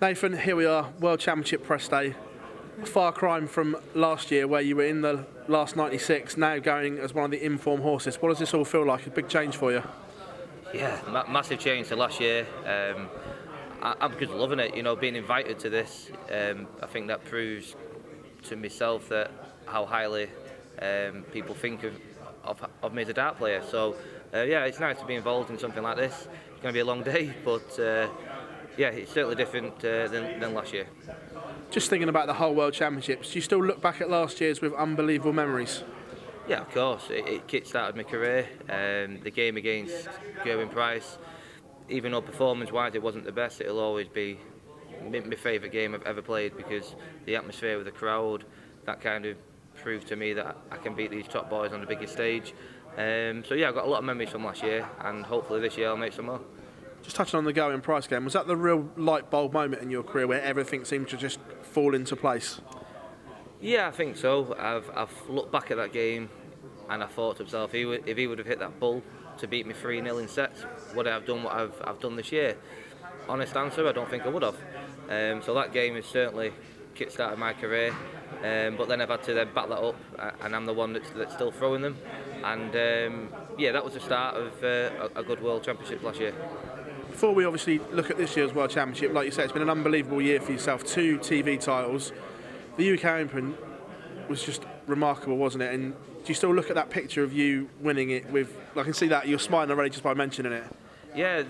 Nathan, here we are, World Championship press day. A far cry from last year where you were in the last 96, now going as one of the in-form horses. What does this all feel like? A big change for you? Yeah, massive change to last year. I'm just loving it, you know, being invited to this. I think that proves to myself that how highly people think of me as a dart player. So yeah, it's nice to be involved in something like this. It's going to be a long day, but yeah, it's certainly different than last year. Just thinking about the whole World Championships, do you still look back at last year's with unbelievable memories? Yeah, of course. It kick-started my career. The game against Gerwyn Price, even though performance-wise it wasn't the best, it'll always be my favourite game I've ever played, because the atmosphere with the crowd, that kind of proved to me that I can beat these top boys on the biggest stage. So yeah, I've got a lot of memories from last year, and hopefully this year I'll make some more. Just touching on the Gerwyn Price game, was that the real light bulb moment in your career where everything seemed to just fall into place? Yeah, I think so. I've looked back at that game and I thought to myself, if he would have hit that bull to beat me 3-0 in sets, would I have done what I've done this year? Honest answer, I don't think I would have. So that game has certainly kick-started my career, but then I've had to then back that up, and I'm the one that's still throwing them. And yeah, that was the start of a good World Championship last year. Before we obviously look at this year's World Championship, like you said, it's been an unbelievable year for yourself. 2 TV titles. The UK Open was just remarkable, wasn't it? And do you still look at that picture of you winning it with, I can see that you're smiling already just by mentioning it. Yeah,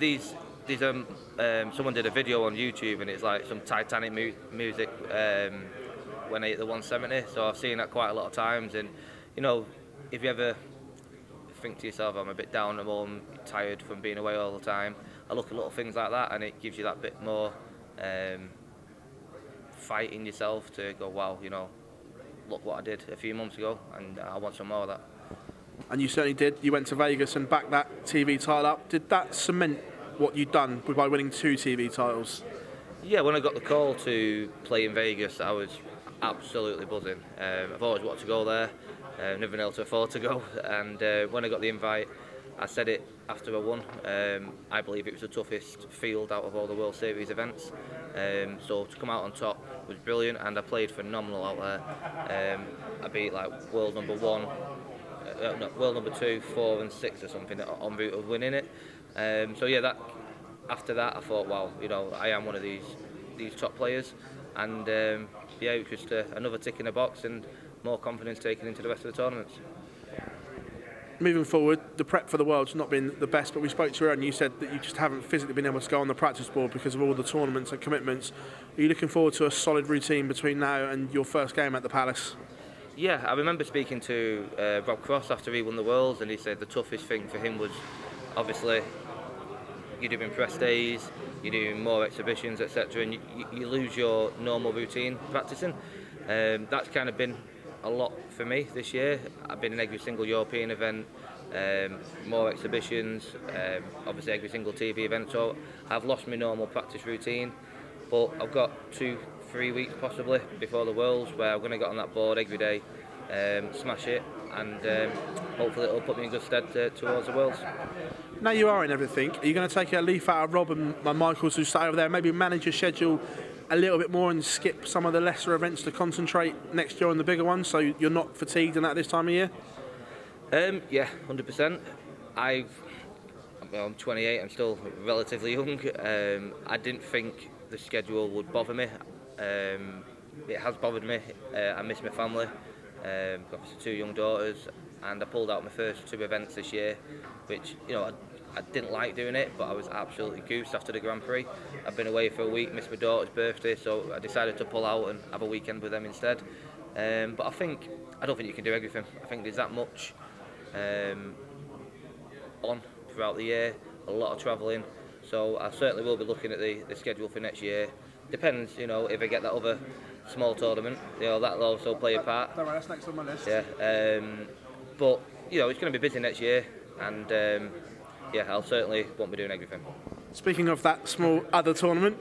someone did a video on YouTube and it's like some Titanic music when I hit the 170, so I've seen that quite a lot of times. And you know, if you ever think to yourself, I'm a bit down and I'm tired from being away all the time, I look at little things like that and it gives you that bit more fight in yourself to go, wow, you know, look what I did a few months ago, and I want some more of that. And you certainly did. You went to Vegas and backed that TV title up. Did that cement what you'd done by winning 2 TV titles? Yeah, when I got the call to play in Vegas, I was absolutely buzzing. I've always wanted to go there, never been able to afford to go, and when I got the invite, I said it after I won. I believe it was the toughest field out of all the World Series events. So to come out on top was brilliant, and I played phenomenal out there. I beat like world number 1, no, world number 2, 4 and 6 or something en route of winning it. So yeah, after that I thought, wow, you know, I am one of these top players, and yeah, it was just another tick in the box and more confidence taken into the rest of the tournaments. Moving forward, the prep for the World's not been the best, but we spoke to her and you said that you just haven't physically been able to go on the practice board because of all the tournaments and commitments. Are you looking forward to a solid routine between now and your first game at the Palace? Yeah, I remember speaking to Rob Cross after he won the Worlds, and he said the toughest thing for him was obviously you're doing press days, you're doing more exhibitions, etc., and you lose your normal routine practicing. That's kind of been a lot for me this year. I've been in every single European event, more exhibitions, obviously every single TV event, so I've lost my normal practice routine, but I've got 2-3 weeks possibly before the Worlds where I'm going to get on that board every day, smash it, and hopefully it'll put me in good stead towards the Worlds. Now you are in everything, are you going to take a leaf out of Rob and Michaels who stay over there, maybe manage your schedule a little bit more and skip some of the lesser events to concentrate next year on the bigger ones so you're not fatigued in that this time of year? Yeah, 100%. I'm 28, I'm still relatively young. I didn't think the schedule would bother me. It has bothered me. I miss my family. Got obviously 2 young daughters, and I pulled out my first 2 events this year, which, you know, I didn't like doing it, but I was absolutely goosed after the Grand Prix. I've been away for a week, missed my daughter's birthday, so I decided to pull out and have a weekend with them instead. But I don't think you can do everything. I think there's that much on throughout the year, a lot of travelling, so I certainly will be looking at the schedule for next year. Depends, you know, if I get that other small tournament, you know, that'll also play a part. Don't worry, that's next on my list. Yeah, but you know, it's going to be busy next year, and yeah, I'll certainly won't be doing everything. Speaking of that small other tournament,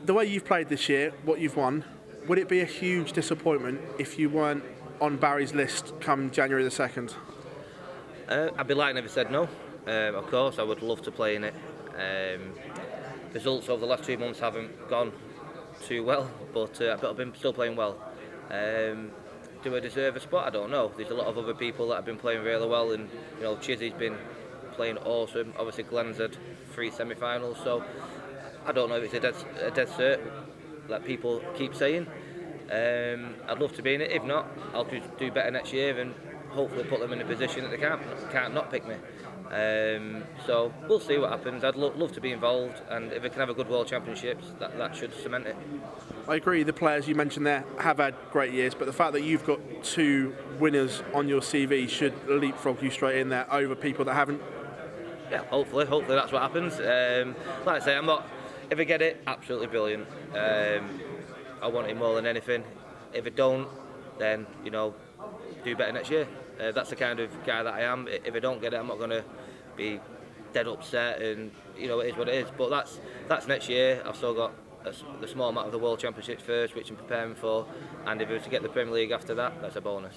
the way you've played this year, what you've won, would it be a huge disappointment if you weren't on Barry's list come January the 2nd? I'd be lying if I said no. Of course, I would love to play in it. results over the last 2 months haven't gone too well, but I've been still playing well. Do I deserve a spot? I don't know. There's a lot of other people that have been playing really well, and Chizzy's been playing awesome. Obviously Glenn's had 3 semi-finals, so I don't know if it's a dead cert that people keep saying. I'd love to be in it. If not, I'll just do better next year and hopefully put them in a position that they can't not pick me. So we'll see what happens. I'd love to be involved, and if we can have a good World Championships, that should cement it. I agree, the players you mentioned there have had great years, but the fact that you've got 2 winners on your CV should leapfrog you straight in there over people that haven't. Yeah, hopefully that's what happens. Like I say, if I get it, absolutely brilliant. I want it more than anything. If I don't, then do better next year. That's the kind of guy that I am. If I don't get it, I'm not going to be dead upset, and it is what it is. But that's next year. I've still got the small amount of the World Championships first, which I'm preparing for, and if I was to get the Premier League after that, that's a bonus.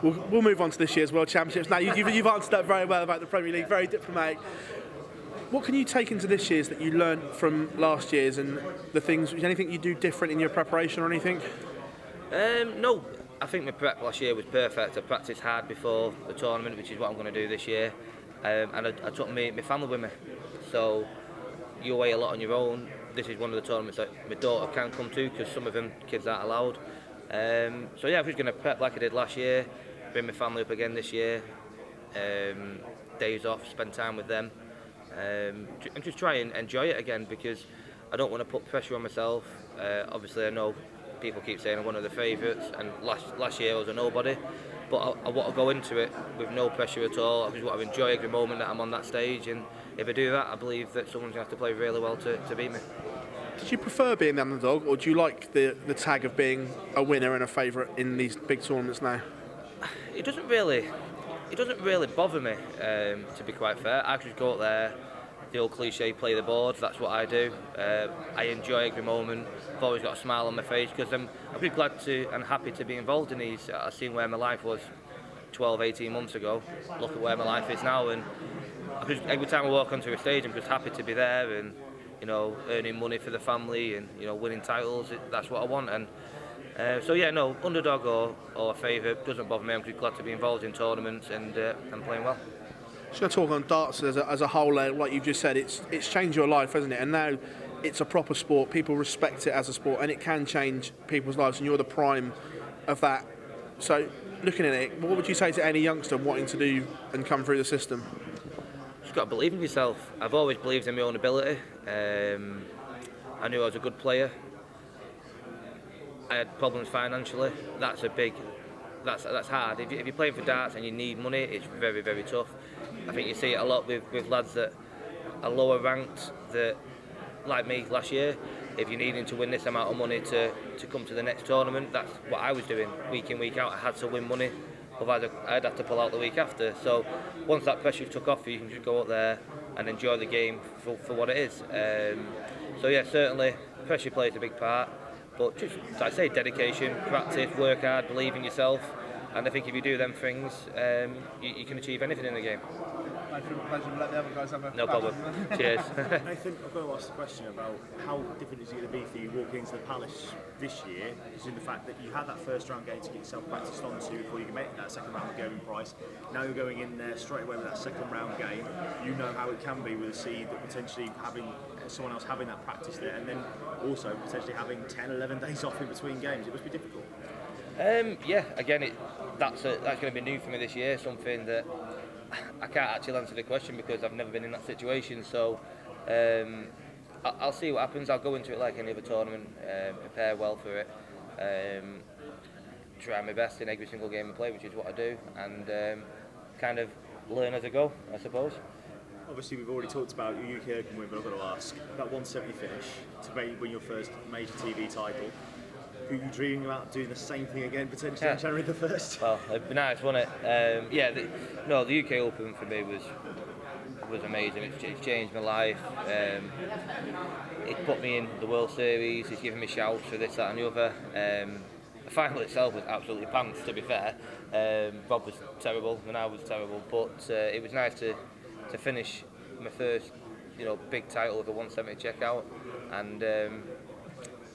We'll move on to this year's World Championships. Now, you've answered that very well about the Premier League, very diplomatic. What can you take into this year's that you learned from last year's, and the things? Is anything you do different in your preparation or anything? No, I think my prep last year was perfect. I practiced hard before the tournament, which is what I'm going to do this year, and I took my family with me. So you away a lot on your own. This is one of the tournaments that my daughter can come to, because some of them kids aren't allowed. So yeah, I'm just going to prep like I did last year, bring my family up again this year, days off, spend time with them, and just try and enjoy it again, because I don't want to put pressure on myself. Obviously I know people keep saying I'm one of the favourites, and last year I was a nobody, but I want to go into it with no pressure at all. I just want to enjoy every moment that I'm on that stage, and if I do that, I believe that someone's going to have to play really well to beat me. Did you prefer being the underdog, or do you like the tag of being a winner and a favourite in these big tournaments now? It doesn't really bother me, to be quite fair. I just go out there, the old cliche, play the boards. That's what I do. I enjoy every moment. I've always got a smile on my face, because I'm pretty glad to and happy to be involved in these. I've seen where my life was 12, 18 months ago. Look at where my life is now, and every time I walk onto a stage, I'm just happy to be there, and earning money for the family, and winning titles. That's what I want. And so yeah, no, underdog or favourite doesn't bother me. I'm just glad to be involved in tournaments and playing well. Just going to talk on darts as a whole, like you've just said, it's changed your life, hasn't it? And now it's a proper sport. People respect it as a sport, and it can change people's lives, and you're the prime of that. So looking at it, what would you say to any youngster wanting to do and come through the system? Just got to believe in yourself. I've always believed in my own ability. I knew I was a good player. I had problems financially. That's hard. If you're playing for darts and you need money, it's very, very tough. I think you see it a lot with lads that are lower ranked, that, like me last year, if you're needing to win this amount of money to come to the next tournament, that's what I was doing. Week in, week out, I had to win money, otherwise I'd have to pull out the week after. So once that pressure took off, you can just go out there and enjoy the game for what it is. So yeah, certainly pressure plays a big part, but just, as I say, dedication, practice, work hard, believe in yourself, and I think if you do them things, you can achieve anything in the game. Pleasure. Let the other guys have a no problem. Cheers. Nathan, I've got to ask a question about how different is it going to be for you walking into the Palace this year, is in the fact that you had that first round game to get yourself practiced onto before you can make that second round game price. Now you're going in there straight away with that second round game. You know how it can be with a seed, that potentially having someone else having that practice there, and then also potentially having 10, 11 days off in between games. It must be difficult. Yeah, again, that's going to be new for me this year, something that I can't actually answer the question because I've never been in that situation. So I'll see what happens. I'll go into it like any other tournament, prepare well for it, try my best in every single game I play, which is what I do, and kind of learn as I go, I suppose. Obviously, we've already talked about your UK Open win, but I've got to ask, that 170 finish to win your first major TV title, who are you dreaming about doing the same thing again potentially on January the 1st? Well, it'd be nice, wouldn't it? Yeah, the UK Open for me was amazing. It's changed my life. It put me in the World Series. It's given me shouts for this, that and the other. The final itself was absolutely pants, to be fair. Bob was terrible and I was terrible, but it was nice to finish my first big title with a 170 checkout, and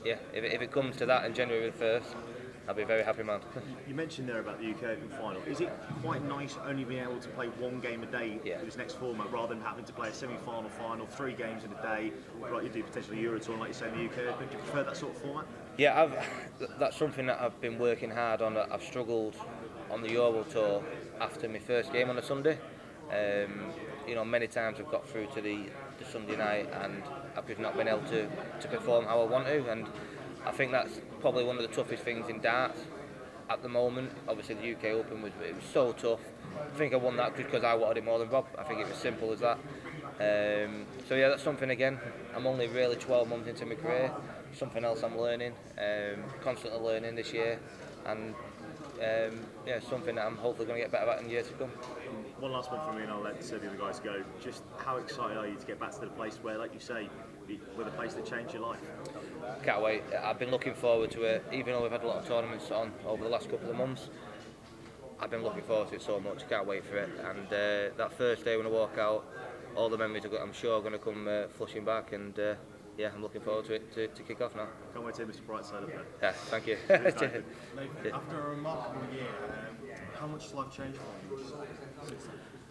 yeah, if it comes to that in January the 1st, I'll be a very happy man. You mentioned there about the UK Open final. Is it quite nice only being able to play one game a day for this next format, rather than having to play a semi-final, final, 3 games in a day, like you do potentially Euro Tour, like you say in the UK Open? Do you prefer that sort of format? Yeah, that's something that I've been working hard on. I've struggled on the Euro Tour after my first game on a Sunday. Many times I've got through to the Sunday night and I've just not been able to perform how I want to, and I think that's probably one of the toughest things in darts at the moment. Obviously the UK Open was so tough. I think I won that because I wanted it more than Rob. I think it was simple as that. So yeah, that's something again. I'm only really 12 months into my career. Something else I'm learning, constantly learning this year, and something that I'm hopefully going to get better at in the years to come. One last one from me and I'll let the other guys go. Just how excited are you to get back to the place where, like you say, with a place that changed your life? Can't wait. I've been looking forward to it, even though we've had a lot of tournaments on over the last couple of months. I've been looking forward to it so much. Can't wait for it. And that first day when I walk out, all the memories I'm sure are going to come flushing back, and yeah, I'm looking forward to it to kick off now. Can't wait to see Mr. Brightside up there. Yeah, thank you. Nathan, after a remarkable year, how much has life changed for you since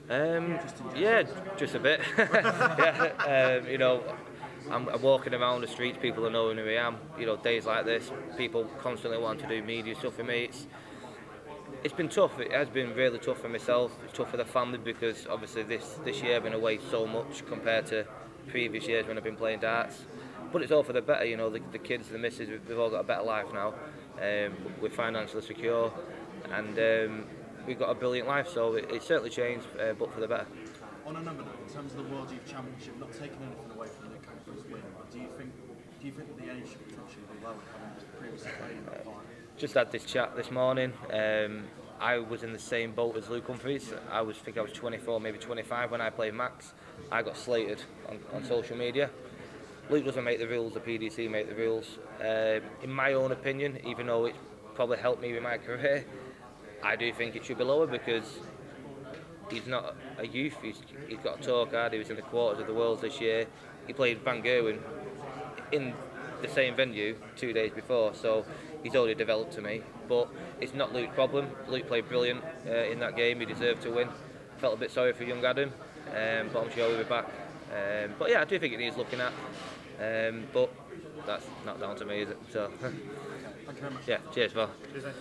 then? Yeah, just a bit. Yeah, I'm walking around the streets, people are knowing who I am. Days like this, people constantly want to do media stuff for me. It's been tough. It has been really tough for myself. It's tough for the family because obviously this year I've been away so much compared to previous years when I've been playing darts. But it's all for the better. The kids, the missus, we've all got a better life now. We're financially secure, and we've got a brilliant life. So it certainly changed, but for the better. On another note, in terms of the World Youth Championship, not taking anything away from the conference win, but do you think the age should potentially be lower, having previously played in that final? Just had this chat this morning. I was in the same boat as Luke Humphries. I think I was 24, maybe 25 when I played Max. I got slated on social media. Luke doesn't make the rules, the PDC make the rules. In my own opinion, even though it probably helped me with my career, I do think it should be lower because he's not a youth. He's got a tour card. He was in the quarters of the Worlds this year. He played Van Gerwen in the same venue 2 days before, so he's already developed to me. But it's not Luke's problem. Luke played brilliant in that game. He deserved to win. Felt a bit sorry for young Adam, but I'm sure he'll be back. But yeah, I do think it needs looking at. But that's not down to me, is it? So Thank you very much. yeah, cheers, Val. Cheers, mate.